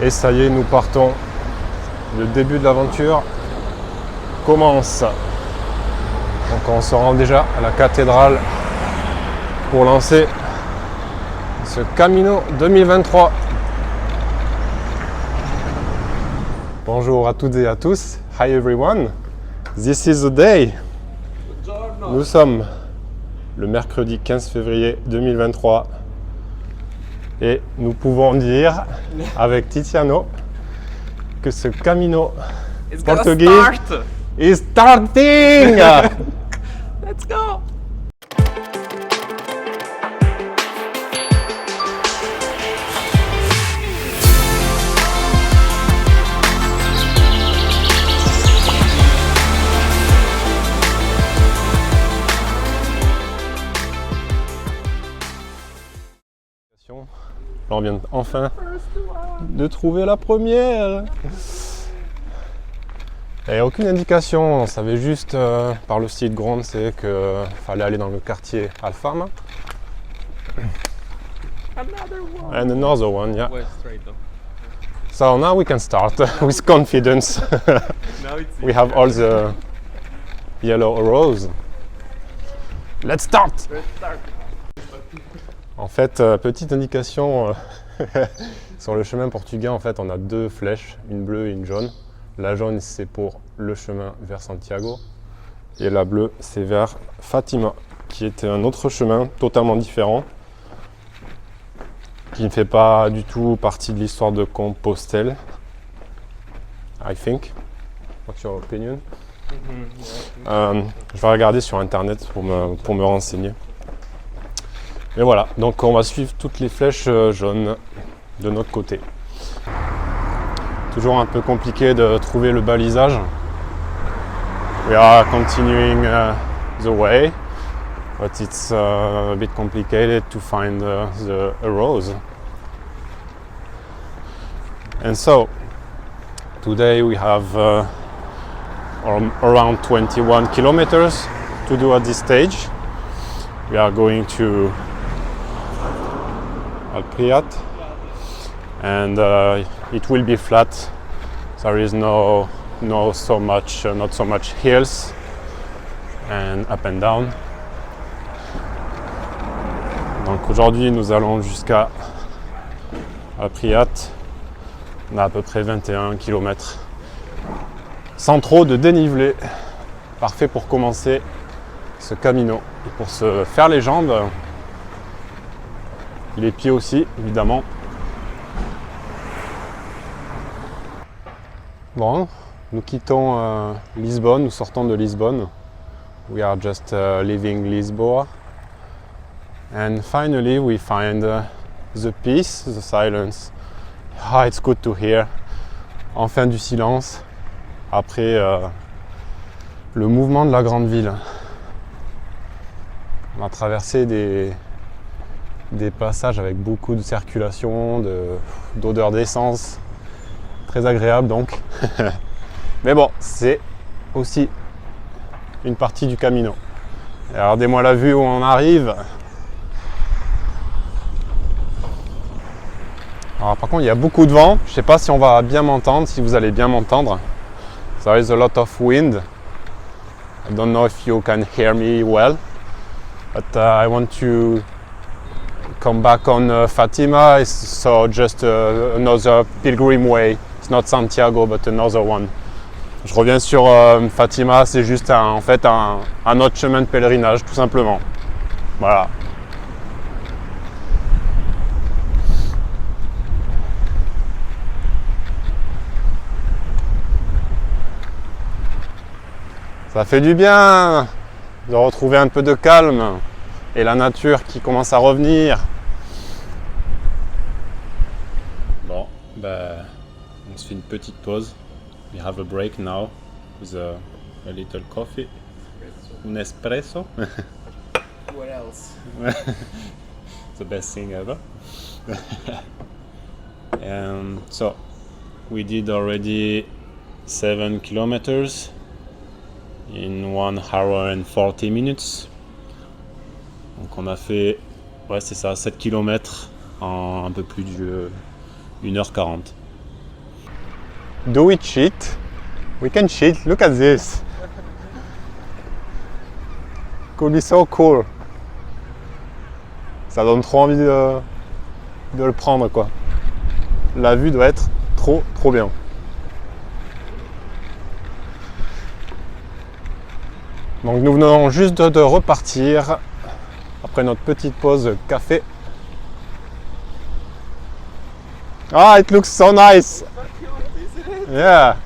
Et ça y est, nous partons. Le début de l'aventure commence. Donc on se rend déjà à la cathédrale pour lancer ce Camino 2023. Bonjour à toutes et à tous. Hi everyone. This is the day. Nous sommes le mercredi 15 février 2023 et nous pouvons dire avec Tiziano que ce Camino portugais is starting. Let's go. Là, on vient enfin de trouver la première. Et aucune indication, on savait juste par le site Ground, c'est qu'il fallait aller dans le quartier Alfama. Another one. And another one, yeah. West straight though. So now we can start with confidence. Now it's We have all the yellow arrows. Let's start! Let's start. En fait, petite indication, sur le chemin portugais, en fait, on a deux flèches, une bleue et une jaune. La jaune, c'est pour le chemin vers Santiago. Et la bleue, c'est vers Fatima, qui était un autre chemin totalement différent, qui ne fait pas du tout partie de l'histoire de Compostelle. I think. What's your opinion? Je vais regarder sur internet pour me renseigner. Et voilà, donc on va suivre toutes les flèches jaunes de notre côté. Toujours un peu compliqué de trouver le balisage. We are continuing the way, but it's a bit complicated to find the arrows. And so, today we have around 21 kilometers to do at this stage. We are going to Alpriat, and it will be flat. There is not so much hills and up and down. Donc aujourd'hui nous allons jusqu'à Alpriat. On a à peu près 21 km sans trop de dénivelé. Parfait pour commencer ce Camino et pour se faire les jambes. Les pieds aussi, évidemment. Bon, nous quittons Lisbonne, nous sortons de Lisbonne. We are just leaving Lisboa. And finally we find the peace, the silence. Ah, it's good to hear. Enfin du silence, après le mouvement de la grande ville. On a traversé des passages avec beaucoup de circulation, d'odeur d'essence, très agréable donc. Mais bon, c'est aussi une partie du Camino. Et regardez-moi la vue où on arrive. Alors par contre, il y a beaucoup de vent. Je ne sais pas si on va bien m'entendre, si vous allez bien m'entendre. There is a lot of wind. I don't know if you can hear me well, but I want to come back on Fatima, so just another pilgrim way. It's not Santiago, but another one. Je reviens sur Fatima, c'est juste en fait un autre chemin de pèlerinage, tout simplement. Voilà. Ça fait du bien de retrouver un peu de calme et la nature qui commence à revenir. Bon, bah, on se fait une petite pause. We have a break now with a little coffee. Un espresso. What else? The best thing ever. So we did already 7 kilometers in 1 hour and 40 minutes. Donc on a fait, ouais c'est ça, 7 km en un peu plus de 1h40. Do we cheat? We can cheat. Look at this. Could be so cool. Ça donne trop envie de le prendre quoi. La vue doit être trop bien. Donc nous venons juste de repartir après notre petite pause café. Ah, it looks so nice. Yeah.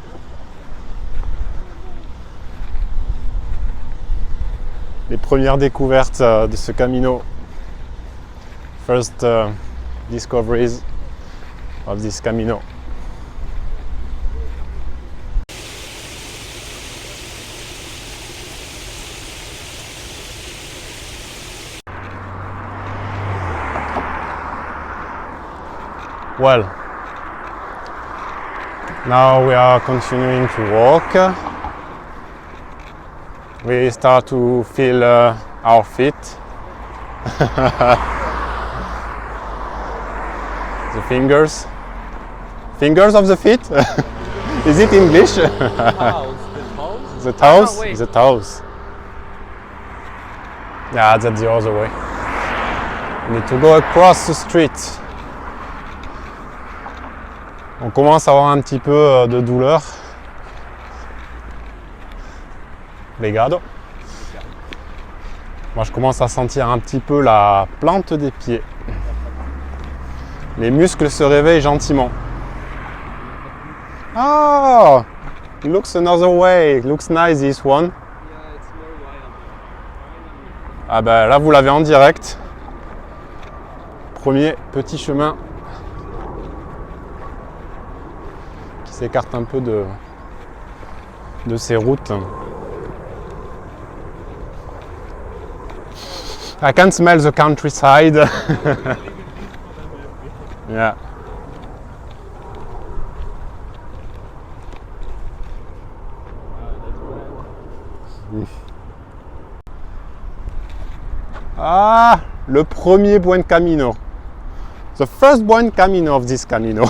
Les premières découvertes de ce Camino. First discoveries of this Camino. Well, now we are continuing to walk. We start to feel our feet. The fingers of the feet. Is it English? The toes? The toes? Oh, wait. The toes. Yeah, that's the other way. We need to go across the street. On commence à avoir un petit peu de douleur. Obrigado. Moi, je commence à sentir un petit peu la plante des pieds. Les muscles se réveillent gentiment. Oh, it looks another way. It looks nice this one. Yeah, it's more wild. Ah ben là, vous l'avez en direct. Premier petit chemin qui s'écarte un peu de ces routes. I can smell the countryside. Yeah. Ah, le premier Buen Camino. The first Buen Camino of this Camino.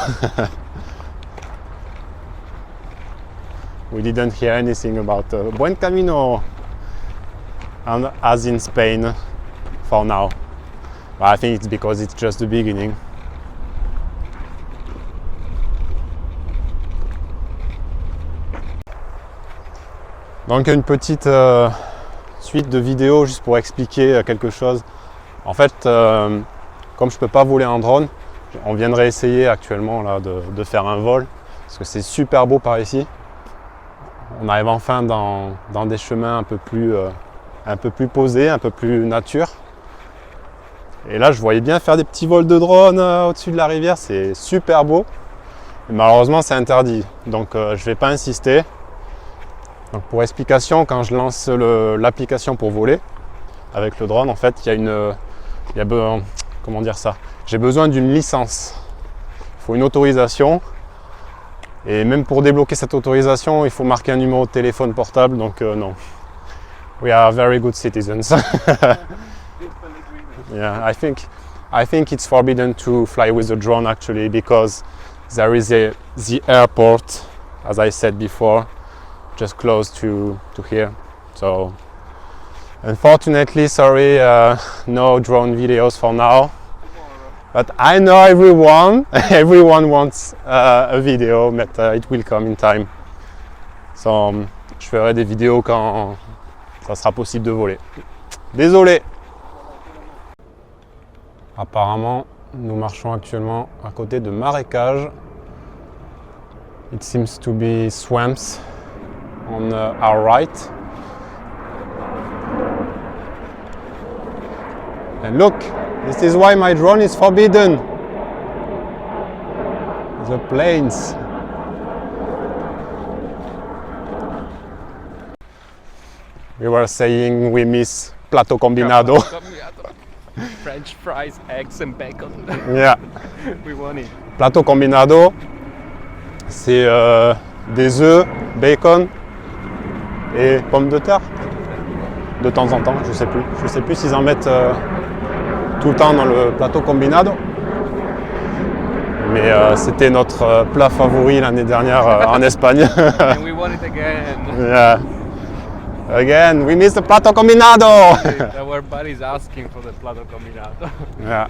We didn't hear anything about Buen Camino, and as in Spain for now. But I think it's because it's just the beginning. Donc une petite suite de vidéos juste pour expliquer quelque chose. En fait, comme je peux pas voler en drone, on viendrait essayer actuellement là, de faire un vol parce que c'est super beau par ici. On arrive enfin dans des chemins un peu plus posés, un peu plus nature. Et là, je voyais bien faire des petits vols de drone au-dessus de la rivière, c'est super beau. Et malheureusement, c'est interdit, donc je ne vais pas insister. Donc pour explication, quand je lance l'application pour voler avec le drone, en fait, comment dire ça, j'ai besoin d'une licence. Il faut une autorisation. Et même pour débloquer cette autorisation, il faut marquer un numéro de téléphone portable. Donc non. We are very good citizens. Yeah, I think it's forbidden to fly with a drone actually because there is the airport, as I said before, just close to here. So unfortunately, sorry, no drone videos for now. But I know everyone wants a video, but it will come in time. So je ferai des vidéos quand ça sera possible de voler. Désolé. Apparemment, nous marchons actuellement à côté de marécages. It seems to be swamps on our right. And look, this is why my drone is forbidden. The plains. We were saying we miss Plato Combinado. French fries, eggs and bacon. Yeah. We want it. Plato Combinado, c'est des œufs, bacon et pommes de terre. De temps en temps, je sais plus. Je sais plus s'ils en mettent tout le temps dans le Plato Combinado. Mais c'était notre plat favori l'année dernière en Espagne. And we want it again. Yeah. Again, we miss the plato combinado. Our buddy's asking for the plato combinado. Yeah.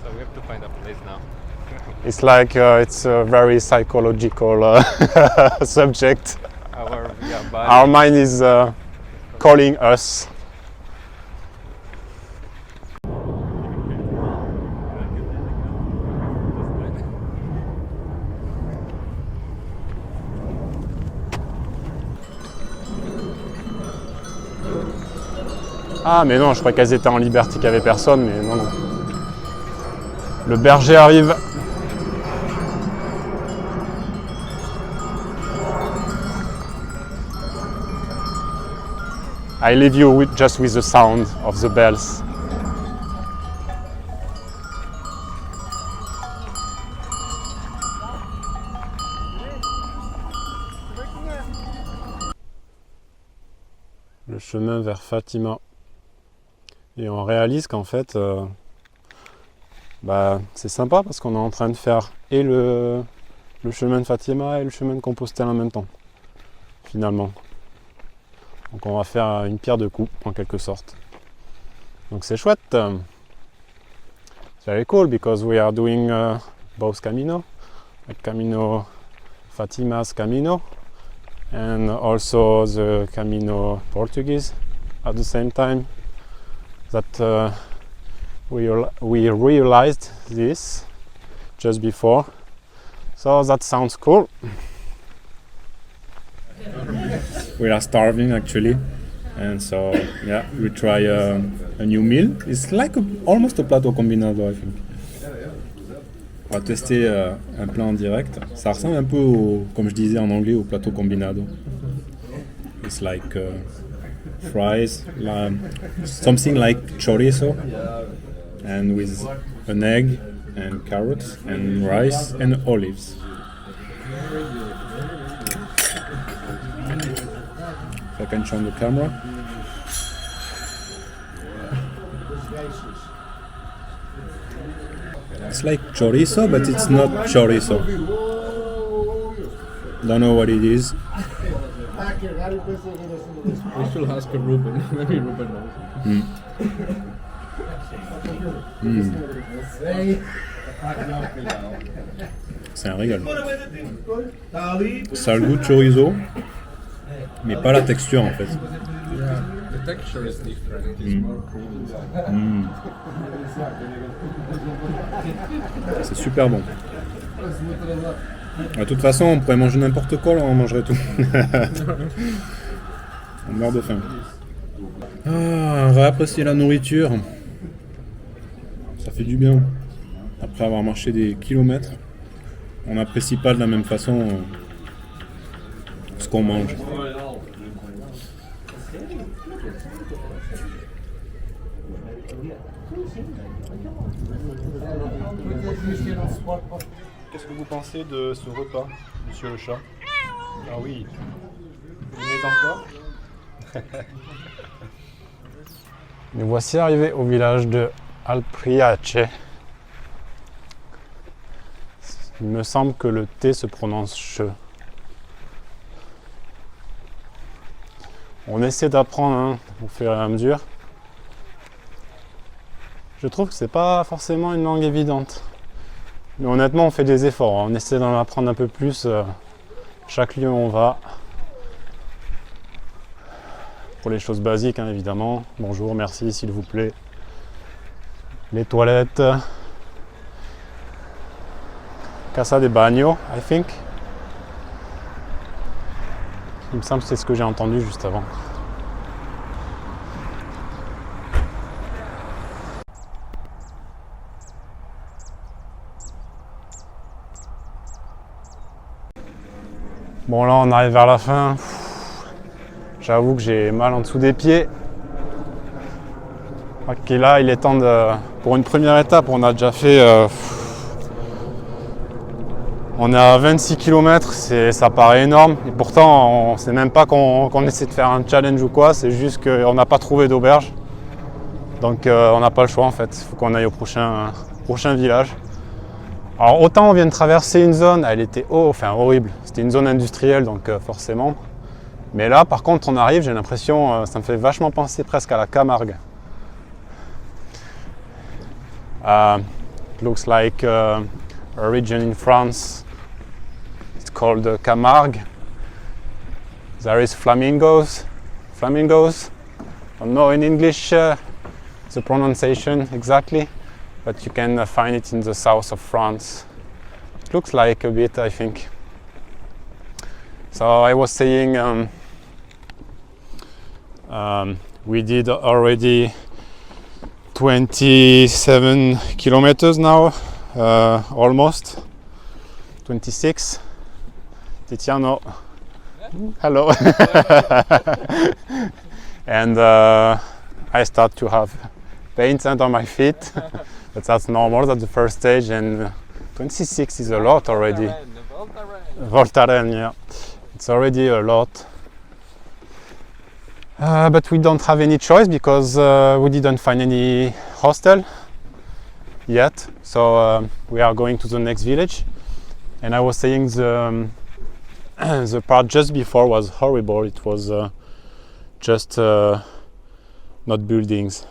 So we have to find a place now. It's like it's a very psychological subject. Buddy. Our mind is calling us. Ah mais non, je croyais qu'elles étaient en liberté, qu'il n'y avait personne, mais non, non. Le berger arrive. I leave you just with the sound of the bells. Le chemin vers Fatima. Et on réalise qu'en fait, c'est sympa parce qu'on est en train de faire et le chemin de Fatima et le chemin de Compostelle en même temps, finalement. Donc on va faire une pierre deux coups, en quelque sorte. Donc c'est chouette. It's very cool because we are doing both Camino, like Camino Fatima's Camino, and also the Camino Portuguese at the same time. That we realized this just before, so that sounds cool. We are starving actually, and so yeah, we try a new meal. It's like almost a plato combinado, I think. On va tester un plat en direct. Ça ressemble un peu au, comme je disais en anglais, au plato combinado. It's like fries, something like chorizo, and with an egg and carrots and rice and olives. If I can show the camera. It's like chorizo, but it's not chorizo. Don't know what it is. We should ask Ruben. Maybe Ruben knows. C'est un régal. Ça a le goût de chorizo, mais pas la texture en fait. Yeah, the texture is different. It's more creamy. C'est super bon. De toute façon, on pourrait manger n'importe quoi, là, on mangerait tout. On meurt de faim. Ah, on va apprécier la nourriture. Ça fait du bien. Après avoir marché des kilomètres, on n'apprécie pas de la même façon ce qu'on mange. Qu'est-ce que vous pensez de ce repas, monsieur le chat? Ah oui, vous venez encore? Nous voici arrivés au village de Alpriace. Il me semble que le T se prononce che. On essaie d'apprendre au fur et à mesure. Je trouve que c'est pas forcément une langue évidente. Mais honnêtement, on fait des efforts. On essaie d'en apprendre un peu plus. Chaque lieu où on va. Pour les choses basiques, évidemment. Bonjour, merci, s'il vous plaît. Les toilettes. Casa de Bagno, I think. Il me semble que c'est ce que j'ai entendu juste avant. Bon là on arrive vers la fin. J'avoue que j'ai mal en dessous des pieds. Ok, là il est temps de... Pour une première étape, on a déjà fait... On est à 26 km, ça paraît énorme. Et pourtant, c'est même pas qu'on essaie de faire un challenge ou quoi, c'est juste qu'on n'a pas trouvé d'auberge. Donc on n'a pas le choix en fait, il faut qu'on aille au prochain village. Alors autant on vient de traverser une zone, elle était horrible, c'était une zone industrielle donc forcément. Mais là par contre on arrive, j'ai l'impression, ça me fait vachement penser presque à la Camargue. It looks like a region in France, it's called Camargue. There is flamingos, I don't know in English the pronunciation exactly, but you can find it in the south of France. It looks like a bit, I think. So I was saying we did already 27 kilometers now, almost 26. Tiziano, hello. And I start to have pains under my feet, but that's normal, that's the first stage, and 26 is a lot already. Voltaren, yeah, it's already a lot. But we don't have any choice because we didn't find any hostel yet, so we are going to the next village. And I was saying the part just before was horrible. It was just not buildings,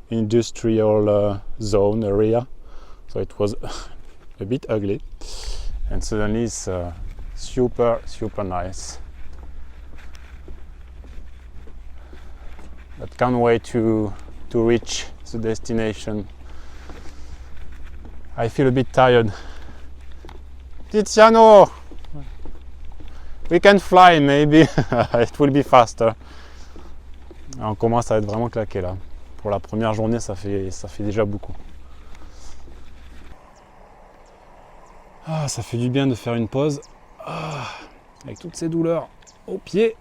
industrial zone area, so it was a bit ugly, and suddenly it's super nice. But can't wait to reach the destination. I feel a bit tired. Tiziano, we can fly maybe. It will be faster. On commence à être vraiment claqué là. Pour la première journée, ça fait déjà beaucoup. Ah, ça fait du bien de faire une pause. Ah, avec toutes ces douleurs aux pieds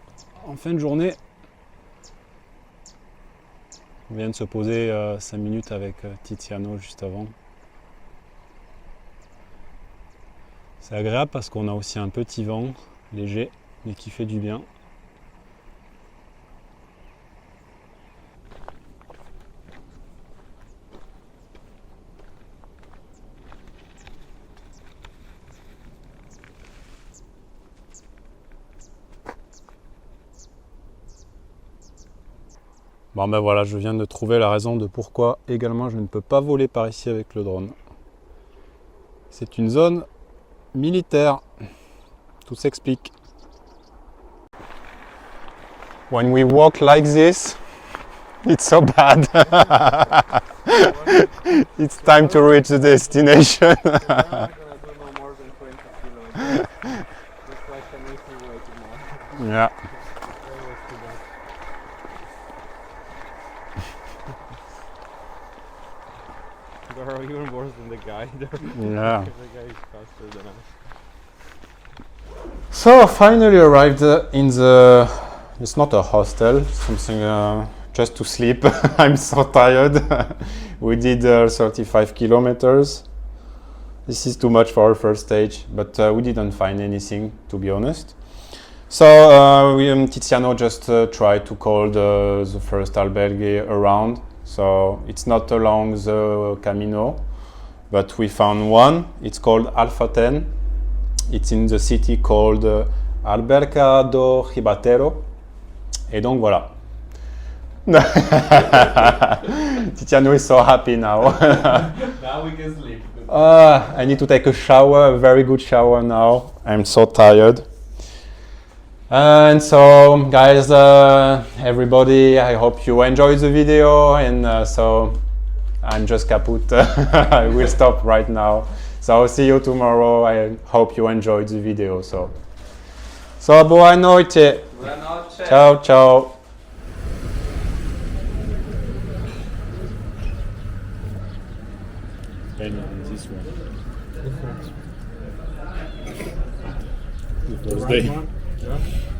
en fin de journée. On vient de se poser 5 minutes avec Tiziano juste avant. C'est agréable parce qu'on a aussi un petit vent léger, mais qui fait du bien. Bon ben voilà, je viens de trouver la raison de pourquoi également je ne peux pas voler par ici avec le drone. C'est une zone militaire. Tout s'explique. When we walk like this, it's so bad. It's time to reach the destination. Yeah. They're even worse than the guy. Yeah. The guy is faster than us. So finally arrived in the, it's not a hostel, something just to sleep. I'm so tired. We did 35 kilometers. This is too much for our first stage, but we didn't find anything, to be honest. So Tiziano just tried to call the first albergue around. So it's not along the Camino, but we found one. It's called Alpha 10. It's in the city called Alberca do Ribateiro. Et donc voilà. Tiziano is so happy now. Now we can sleep. I need to take a shower, a very good shower now. I'm so tired. And so, guys, everybody, I hope you enjoyed the video. And so, I'm just kaput. I will stop right now. So, see you tomorrow. I hope you enjoyed the video. So buona notte. Buonanotte. Ciao, ciao. This one. The first day. Yeah.